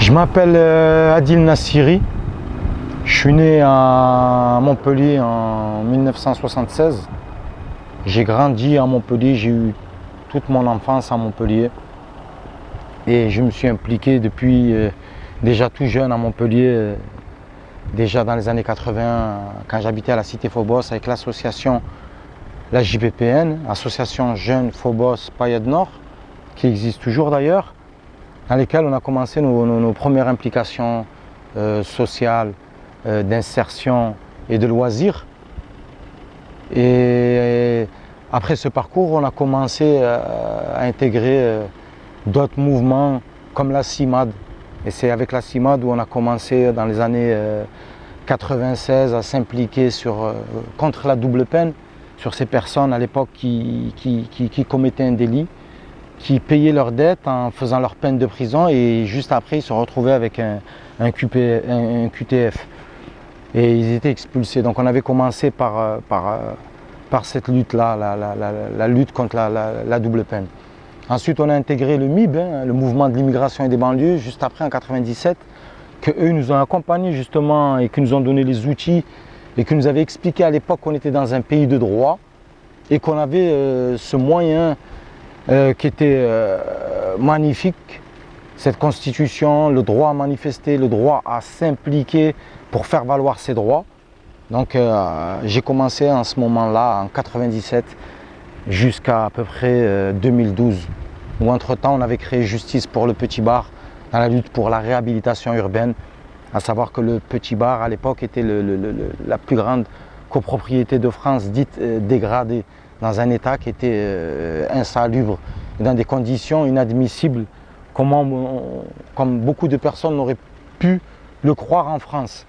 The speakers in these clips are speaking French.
Je m'appelle Adil Nassiri, je suis né à Montpellier en 1976. J'ai grandi à Montpellier, j'ai eu toute mon enfance à Montpellier et je me suis impliqué depuis déjà tout jeune à Montpellier, déjà dans les années 80 quand j'habitais à la cité Phobos avec l'association, la JPPN, Association Jeunes Phobos Payette Nord, qui existe toujours d'ailleurs, dans lesquelles on a commencé nos premières implications sociales, d'insertion et de loisirs. Et après ce parcours, on a commencé à intégrer d'autres mouvements comme la CIMAD. Et c'est avec la CIMAD où on a commencé dans les années 96 à s'impliquer contre la double peine, sur ces personnes à l'époque qui commettaient un délit, qui payaient leurs dettes en faisant leur peine de prison et juste après ils se retrouvaient avec un QTF. Et ils étaient expulsés. Donc on avait commencé par cette lutte-là, la lutte contre la double peine. Ensuite on a intégré le MIB, le mouvement de l'immigration et des banlieues, juste après en 97, qu'eux nous ont accompagnés justement et qui nous ont donné les outils et qui nous avaient expliqué à l'époque qu'on était dans un pays de droit et qu'on avait ce moyen qui était magnifique, cette constitution, le droit à manifester, le droit à s'impliquer pour faire valoir ses droits. Donc j'ai commencé en ce moment-là, en 97, jusqu'à à peu près 2012, où entre-temps on avait créé Justice pour le Petit Bar dans la lutte pour la réhabilitation urbaine, à savoir que le Petit Bar à l'époque était la plus grande copropriété de France dite dégradée, dans un état qui était insalubre, dans des conditions inadmissibles, comme beaucoup de personnes n'auraient pu le croire en France.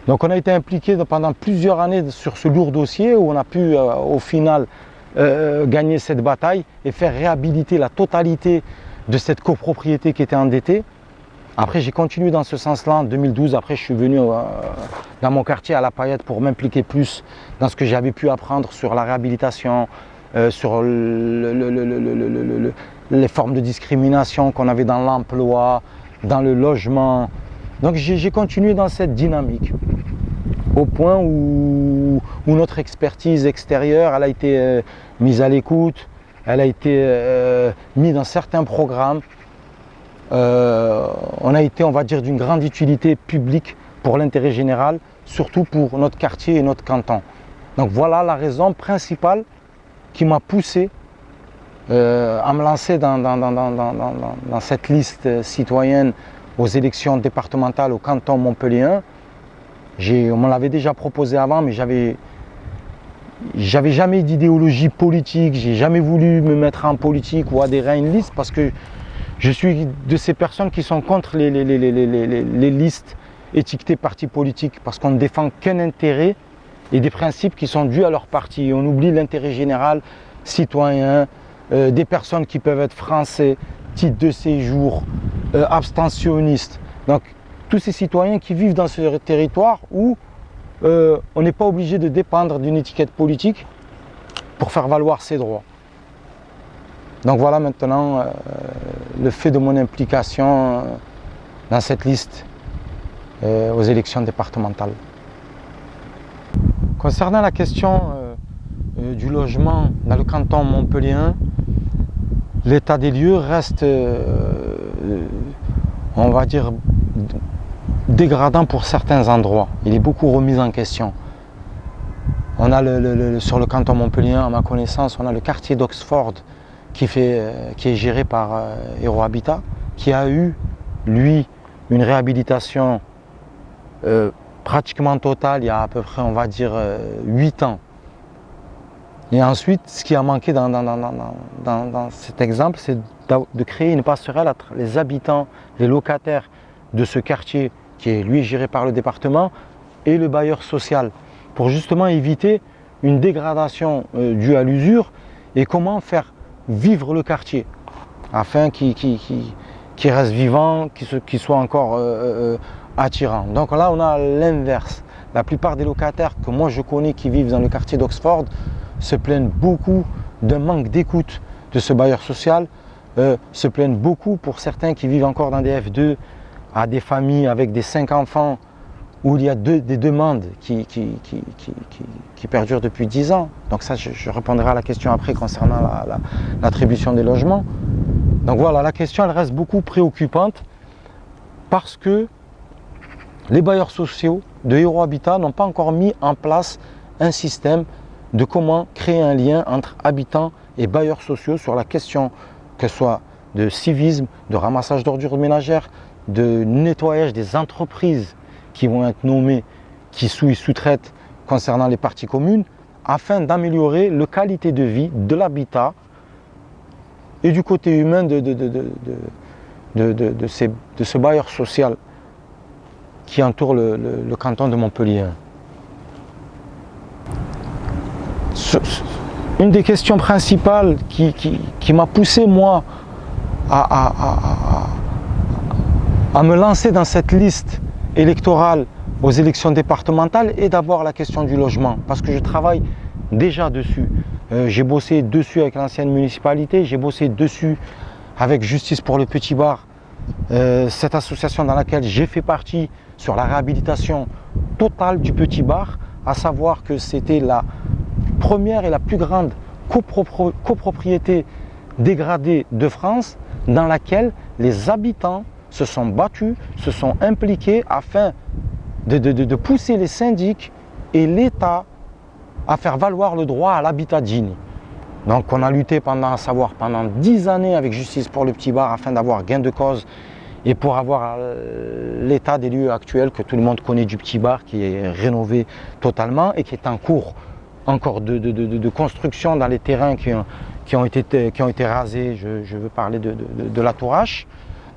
Donc on a été impliqué pendant plusieurs années sur ce lourd dossier où on a pu au final gagner cette bataille et faire réhabiliter la totalité de cette copropriété qui était endettée. Après j'ai continué dans ce sens-là en 2012, après je suis venu dans mon quartier à La Payette pour m'impliquer plus dans ce que j'avais pu apprendre sur la réhabilitation, sur les formes de discrimination qu'on avait dans l'emploi, dans le logement. Donc j'ai continué dans cette dynamique, au point où notre expertise extérieure elle a été mise à l'écoute, elle a été mise dans certains programmes. On a été, on va dire, d'une grande utilité publique pour l'intérêt général, surtout pour notre quartier et notre canton. Donc voilà la raison principale qui m'a poussé à me lancer dans cette liste citoyenne aux élections départementales au canton montpelliérain. On me l'avait déjà proposé avant, mais j'avais jamais d'idéologie politique, j'ai jamais voulu me mettre en politique ou adhérer à une liste parce que je suis de ces personnes qui sont contre les listes étiquetées partis politiques parce qu'on ne défend qu'un intérêt et des principes qui sont dus à leur parti. On oublie l'intérêt général, citoyen, des personnes qui peuvent être français, titre de séjour, abstentionnistes. Donc tous ces citoyens qui vivent dans ce territoire où on n'est pas obligé de dépendre d'une étiquette politique pour faire valoir ses droits. Donc voilà maintenant le fait de mon implication dans cette liste aux élections départementales. Concernant la question du logement dans le canton montpelliérain, l'état des lieux reste, on va dire, dégradant pour certains endroits. Il est beaucoup remis en question. On a sur le canton montpelliérain, à ma connaissance, on a le quartier d'Oxford qui est géré par Hero Habitat, qui a eu, lui, une réhabilitation pratiquement totale il y a à peu près, on va dire, 8 ans. Et ensuite, ce qui a manqué dans cet exemple, c'est de créer une passerelle entre les habitants, les locataires de ce quartier, qui est lui géré par le département, et le bailleur social, pour justement éviter une dégradation due à l'usure et comment faire vivre le quartier, afin qu'il reste vivant, qu'il soit encore attirant. Donc là, on a l'inverse. La plupart des locataires que moi je connais qui vivent dans le quartier d'Oxford se plaignent beaucoup d'un manque d'écoute de ce bailleur social, se plaignent beaucoup pour certains qui vivent encore dans des F2 à des familles avec des 5 enfants où il y a des demandes qui perdurent depuis 10 ans. Donc ça, je répondrai à la question après concernant l'attribution des logements. Donc voilà, la question elle reste beaucoup préoccupante parce que les bailleurs sociaux de Héros Habitat n'ont pas encore mis en place un système de comment créer un lien entre habitants et bailleurs sociaux sur la question que ce soit de civisme, de ramassage d'ordures ménagères, de nettoyage des entreprises qui vont être nommées, qui sous-traitent concernant les parties communes, afin d'améliorer la qualité de vie de l'habitat et du côté humain de ce bailleur social qui entoure le canton de Montpellier. Une des questions principales qui m'a poussé moi à me lancer dans cette liste électorale aux élections départementales est d'abord la question du logement, parce que je travaille déjà dessus. J'ai bossé dessus avec l'ancienne municipalité, j'ai bossé dessus avec Justice pour le Petit Bar, cette association dans laquelle j'ai fait partie sur la réhabilitation totale du Petit Bar, à savoir que c'était la première et la plus grande copropriété dégradée de France, dans laquelle les habitants se sont battus, se sont impliqués afin de pousser les syndics et l'État à faire valoir le droit à l'habitat digne. Donc on a lutté pendant 10 années avec Justice pour le Petit Bar afin d'avoir gain de cause et pour avoir l'état des lieux actuels que tout le monde connaît du Petit Bar, qui est rénové totalement et qui est en cours encore de construction dans les terrains qui ont été rasés. Je veux parler de la Tourache.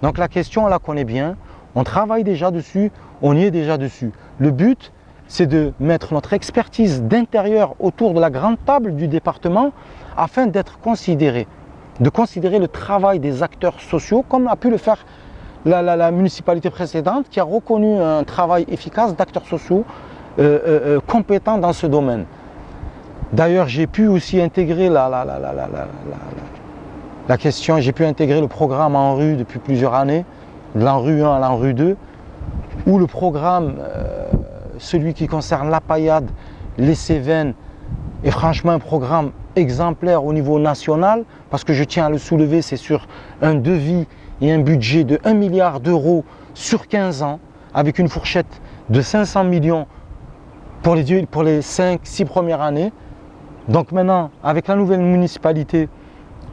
Donc la question, on la connaît bien, on travaille déjà dessus, on y est déjà dessus. Le but, c'est de mettre notre expertise d'intérieur autour de la grande table du département afin d'être considéré, de considérer le travail des acteurs sociaux comme a pu le faire la municipalité précédente qui a reconnu un travail efficace d'acteurs sociaux compétents dans ce domaine. D'ailleurs, j'ai pu aussi intégrer la question, j'ai pu intégrer le programme ANRU depuis plusieurs années, de l'ANRU 1 à l'ANRU 2, où le programme, celui qui concerne la paillade, les Cévennes, est franchement un programme exemplaire au niveau national, parce que je tiens à le soulever, c'est sur un devis et un budget de 1 milliard d'euros sur 15 ans, avec une fourchette de 500 millions pour les 5-6 premières années. Donc maintenant, avec la nouvelle municipalité,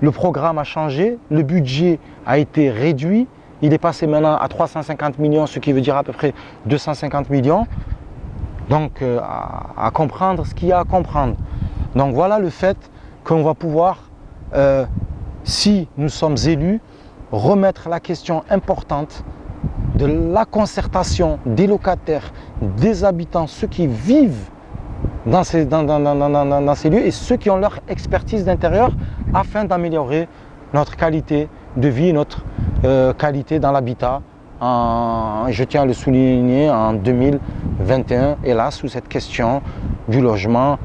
le programme a changé, le budget a été réduit, il est passé maintenant à 350 millions, ce qui veut dire à peu près 250 millions. Donc à comprendre ce qu'il y a à comprendre. Donc voilà le fait qu'on va pouvoir, si nous sommes élus, remettre la question importante de la concertation des locataires, des habitants, ceux qui vivent dans ces lieux et ceux qui ont leur expertise d'intérieur afin d'améliorer notre qualité de vie, notre qualité dans l'habitat. Je tiens à le souligner, en 2021, hélas, où cette question du logement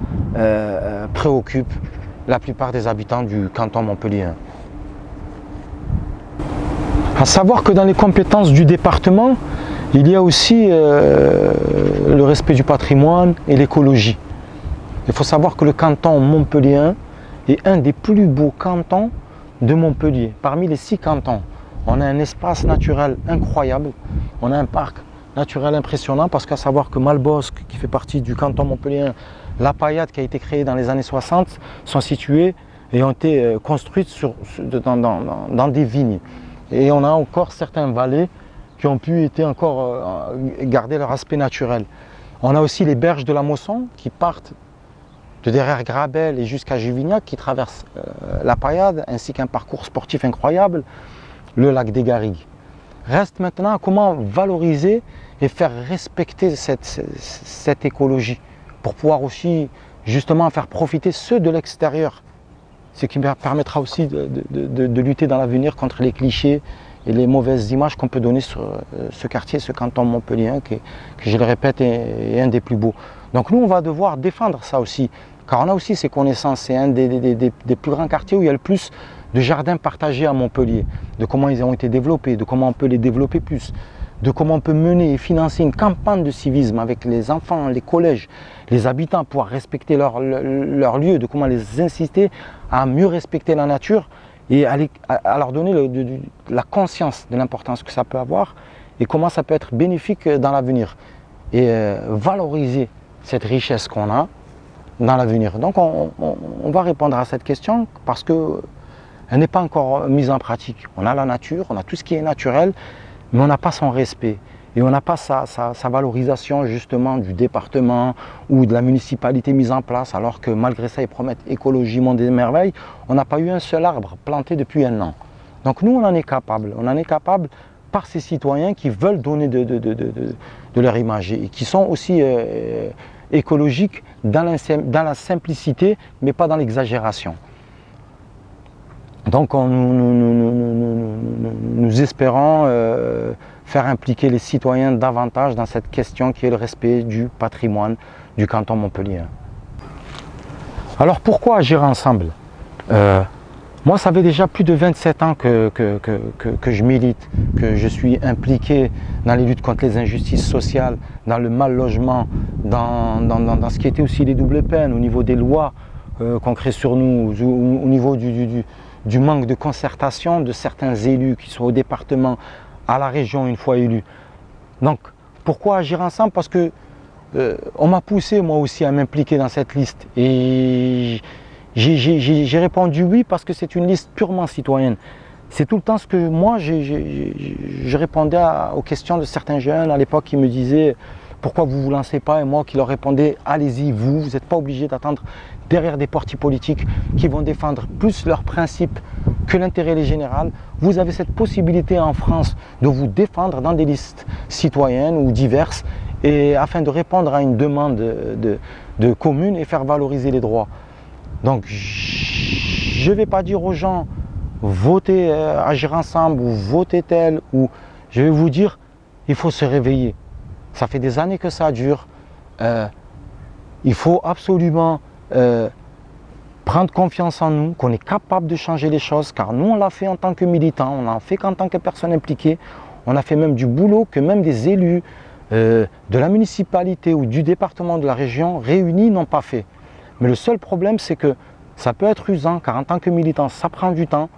préoccupe la plupart des habitants du canton Montpellier. À savoir que dans les compétences du département, il y a aussi le respect du patrimoine et l'écologie. Il faut savoir que le canton montpelliérain est un des plus beaux cantons de Montpellier. Parmi les 6 cantons, on a un espace naturel incroyable, on a un parc naturel impressionnant, parce qu'à savoir que Malbosc, qui fait partie du canton montpelliérain, la paillade qui a été créée dans les années 60, sont situées et ont été construites dans des vignes. Et on a encore certains vallées qui ont pu encore garder leur aspect naturel. On a aussi les berges de la Mosson qui partent de derrière Grabel et jusqu'à Juvignac, qui traversent la paillade, ainsi qu'un parcours sportif incroyable, le lac des Garrigues. Reste maintenant comment valoriser et faire respecter cette écologie, pour pouvoir aussi justement faire profiter ceux de l'extérieur. Ce qui permettra aussi de lutter dans l'avenir contre les clichés et les mauvaises images qu'on peut donner sur ce quartier, ce canton montpelliérain, qui je le répète, est un des plus beaux. Donc nous, on va devoir défendre ça aussi, car on a aussi ces connaissances. C'est un des plus grands quartiers où il y a le plus de jardins partagés à Montpellier, de comment ils ont été développés, de comment on peut les développer plus, de comment on peut mener et financer une campagne de civisme avec les enfants, les collèges, les habitants, pouvoir respecter leur lieu, de comment les inciter à mieux respecter la nature et à leur donner la conscience de l'importance que ça peut avoir et comment ça peut être bénéfique dans l'avenir. Et valoriser cette richesse qu'on a dans l'avenir. Donc on va répondre à cette question parce qu'elle n'est pas encore mise en pratique. On a la nature, on a tout ce qui est naturel, mais on n'a pas son respect. Et on n'a pas sa valorisation justement du département ou de la municipalité mise en place, alors que malgré ça, ils promettent écologie, monde des merveilles. On n'a pas eu un seul arbre planté depuis 1 an. Donc nous, on en est capable. On en est capable par ces citoyens qui veulent donner de leur image et qui sont aussi écologiques dans la simplicité, mais pas dans l'exagération. Donc nous espérons faire impliquer les citoyens davantage dans cette question qui est le respect du patrimoine du canton Montpellier. Alors pourquoi agir ensemble? Moi, ça fait déjà plus de 27 ans que je milite, que je suis impliqué dans les luttes contre les injustices sociales, dans le mal logement, dans ce qui était aussi les doubles peines, au niveau des lois qu'on crée sur nous, au niveau du manque de concertation de certains élus, qui sont au département, à la région une fois élus. Donc, pourquoi agir ensemble? Parce que on m'a poussé moi aussi à m'impliquer dans cette liste. Et j'ai répondu oui parce que c'est une liste purement citoyenne. C'est tout le temps ce que moi, je répondais aux questions de certains jeunes à l'époque qui me disaient pourquoi vous ne vous lancez pas, et moi qui leur répondais allez-y, vous n'êtes pas obligé d'attendre derrière des partis politiques qui vont défendre plus leurs principes que l'intérêt général. Vous avez cette possibilité en France de vous défendre dans des listes citoyennes ou diverses et afin de répondre à une demande de commune et faire valoriser les droits. Donc je ne vais pas dire aux gens votez agir ensemble ou votez tel, ou je vais vous dire il faut se réveiller. Ça fait des années que ça dure. Il faut absolument prendre confiance en nous, qu'on est capable de changer les choses, car nous on l'a fait en tant que militants, on l'a fait qu'en tant que personne impliquée, on a fait même du boulot que même des élus de la municipalité ou du département de la région réunis n'ont pas fait. Mais le seul problème, c'est que ça peut être usant, car en tant que militant, ça prend du temps.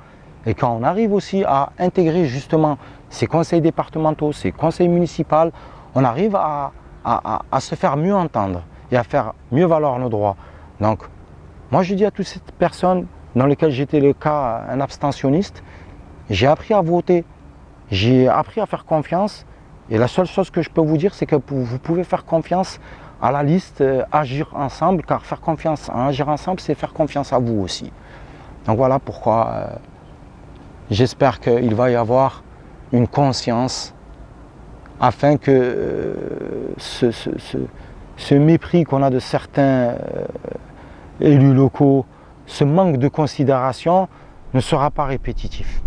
Et quand on arrive aussi à intégrer justement ces conseils départementaux, ces conseils municipaux, on arrive à se faire mieux entendre et à faire mieux valoir nos droits. Donc, moi je dis à toutes ces personnes dans lesquelles j'étais le cas, un abstentionniste, j'ai appris à voter, j'ai appris à faire confiance. Et la seule chose que je peux vous dire, c'est que vous pouvez faire confiance à la liste Agir Ensemble, car faire confiance à Agir Ensemble, c'est faire confiance à vous aussi. Donc voilà pourquoi j'espère qu'il va y avoir une conscience afin que ce mépris qu'on a de certains élus locaux, ce manque de considération ne sera pas répétitif.